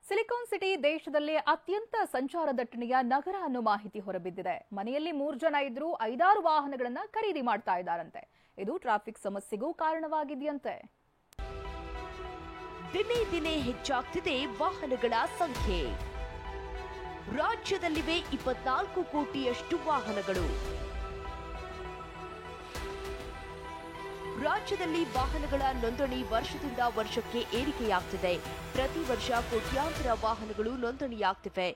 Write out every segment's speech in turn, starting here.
Silicon city ದೇಶದಲ್ಲೇ ಅತ್ಯಂತ ಸಂಚಾರ ದಟ್ಟಣೆಯ ನಗರ ಅನ್ನೋ ಮಾಹಿತಿ ಹೊರಬಿದ್ದಿದೆ. ಮನೆಯಲ್ಲಿ 3 ಜನ ಇದ್ರೂ 5-6 ವಾಹನಗಳನ್ನ ಖರೀದಿ ಮಾಡ್ತಾ ಇದ್ದಾರಂತೆ. ಇದು ಟ್ರಾಫಿಕ್ ಸಮಸ್ಯೆಗೂ ಕಾರಣವಾಗಿದೆಯಂತೆ. ದಿನೇ ದಿನೇ ಹೆಚ್ಚಾಗ್ತಿದೆ ವಾಹನಗಳ ಸಂಖ್ಯೆ. ರಾಜ್ಯದಲ್ಲಿವೆ 24 ಕೋಟಿಯಷ್ಟು ವಾಹನಗಳು. ರಾಜ್ಯದಲ್ಲಿ ವಾಹನಗಳ ನೋಂದಣಿ ವರ್ಷದಿಂದ ವರ್ಷಕ್ಕೆ ಏರಿಕೆಯಾಗ್ತಿದೆ. ಪ್ರತಿ ವರ್ಷ ಕೋಟ್ಯಾಂತರ ವಾಹನಗಳು ನೋಂದಣಿಯಾಗ್ತಿವೆ.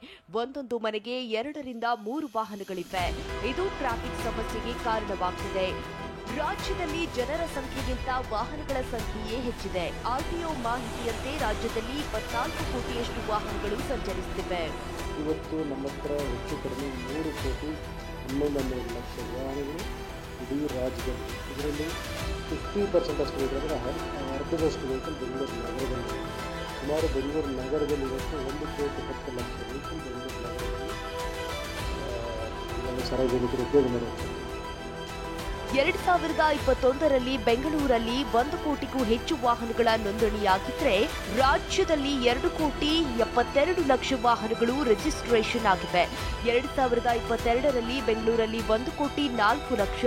ಒಂದೊಂದು ಮನೆಗೆ 2 ರಿಂದ 3 ವಾಹನಗಳಿವೆ. ಇದು ಟ್ರಾಫಿಕ್ ಸಮಸ್ಯೆಗೆ ಕಾರಣವಾಗ್ತಿದೆ. ರಾಜ್ಯದಲ್ಲಿ ಜನರ ಸಂಖ್ಯೆಗಿಂತ ವಾಹನಗಳ ಸಂಖ್ಯೆಯೇ ಹೆಚ್ಚಿದೆ. ಆರ್ಟಿಒ ಮಾಹಿತಿಯಂತೆ ರಾಜ್ಯದಲ್ಲಿ 24 ಕೋಟಿಯಷ್ಟು ವಾಹನಗಳು ಸಂಚರಿಸುತ್ತಿವೆ. ಇವತ್ತು ನಮ್ಮ ಹತ್ರ ಹೆಚ್ಚು ಕಡಿಮೆ 3 ಕೋಟಿ 11 ಲಕ್ಷ ವಾಹನಗಳು ಇಡೀ ರಾಜ್ಯದಲ್ಲಿ. ಇದರಲ್ಲಿ 50% ಅಷ್ಟು ವೆಹಿಕಲ್ ಅರ್ಧದಷ್ಟು ವೆಹಿಕಲ್ ಬೆಂಗಳೂರು ನಗರದಲ್ಲಿ. ಸುಮಾರು ಬೆಂಗಳೂರು ನಗರದಲ್ಲಿ ಇವತ್ತು 1 ಕೋಟಿ 10 ಲಕ್ಷ ವೆಹಿಕಲ್ ಬೆಂಗಳೂರು ನಗರದಲ್ಲಿ ಸಾರ್ವಜನಿಕರು ಉಪಯೋಗ ಮಾಡುತ್ತಾರೆ. 2021ರಲ್ಲಿ ಬೆಂಗಳೂರಲ್ಲಿ 1 ಕೋಟಿಗೂ ಹೆಚ್ಚು ವಾಹನಗಳ ನೋಂದಣಿಯಾಗಿದ್ರೆ ರಾಜ್ಯದಲ್ಲಿ 2 ಕೋಟಿ 72 ಲಕ್ಷ ವಾಹನಗಳು ರಿಜಿಸ್ಟ್ರೇಷನ್ ಆಗಿವೆ. 2022ರಲ್ಲಿ ಬೆಂಗಳೂರಲ್ಲಿ 1 ಕೋಟಿ 4 ಲಕ್ಷ,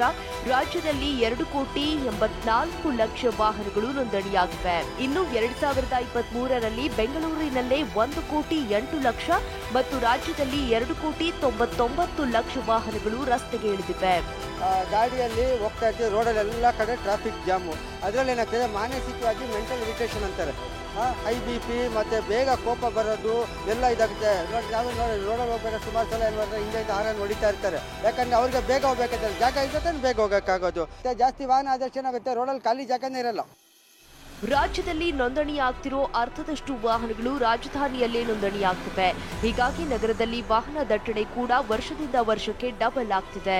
ರಾಜ್ಯದಲ್ಲಿ 2 ಕೋಟಿ 84 ಲಕ್ಷ ವಾಹನಗಳು ನೋಂದಣಿಯಾಗಿವೆ. ಇನ್ನು 2023ರಲ್ಲಿ ಬೆಂಗಳೂರಿನಲ್ಲೇ 1 ಕೋಟಿ 8 ಲಕ್ಷ ಮತ್ತು ರಾಜ್ಯದಲ್ಲಿ 2 ಕೋಟಿ 99 ಲಕ್ಷ ವಾಹನಗಳು ರಸ್ತೆಗೆ ಇಳಿದಿವೆ. ಗಾಡಿಯಲ್ಲಿ ಹೋಗ್ತಾ ಇರ್ತೀವಿ, ರೋಡಲ್ಲಿ ಎಲ್ಲ ಕಡೆ ಟ್ರಾಫಿಕ್ ಜಾಮು. ಅದರಲ್ಲಿ ಏನಾಗ್ತದೆ, ಮಾನಸಿಕವಾಗಿ ಮೆಂಟಲ್ ಇರಿಟೇಷನ್ ಅಂತಾರೆ. ಹೈ BP ಮತ್ತು ಬೇಗ ಕೋಪ ಬರೋದು ಎಲ್ಲ ಇದಾಗುತ್ತೆ. ನಾವೇ ನೋಡಿ ರೋಡಲ್ಲಿ ಹೋಗ್ಬೇಕಾದ್ರೆ ಸುಮಾರು ಸಲ ಏನು ಮಾಡ್ತಾರೆ, ಹಿಂದೆ ಹಾರನ್ ಹೊಡಿತಾ ಇರ್ತಾರೆ. ಯಾಕಂದರೆ ಅವ್ರಿಗೆ ಬೇಗ ಹೋಗ್ಬೇಕಾದ್ರೆ ಜಾಗ ಇರುತ್ತೆ, ಬೇಗ ಹೋಗೋಕ್ಕಾಗೋದು. ಜಾಸ್ತಿ ವಾಹನ ಆದಷ್ಟು ಏನಾಗುತ್ತೆ, ರೋಡಲ್ಲಿ ಖಾಲಿ ಜಾಗನೇ ಇರಲ್ಲ. ರಾಜ್ಯದಲ್ಲಿ ನೋಂದಣಿಯಾಗ್ತಿರೋ ಅರ್ಧದಷ್ಟು ವಾಹನಗಳು ರಾಜಧಾನಿಯಲ್ಲೇ ನೋಂದಣಿಯಾಗ್ತಿವೆ. ಹೀಗಾಗಿ ನಗರದಲ್ಲಿ ವಾಹನ ದಟ್ಟಣೆ ಕೂಡ ವರ್ಷದಿಂದ ವರ್ಷಕ್ಕೆ ಡಬಲ್ ಆಗ್ತಿದೆ.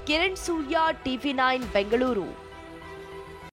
ಕಿರಣ್ ಸೂರ್ಯ, TV9 ಬೆಂಗಳೂರು.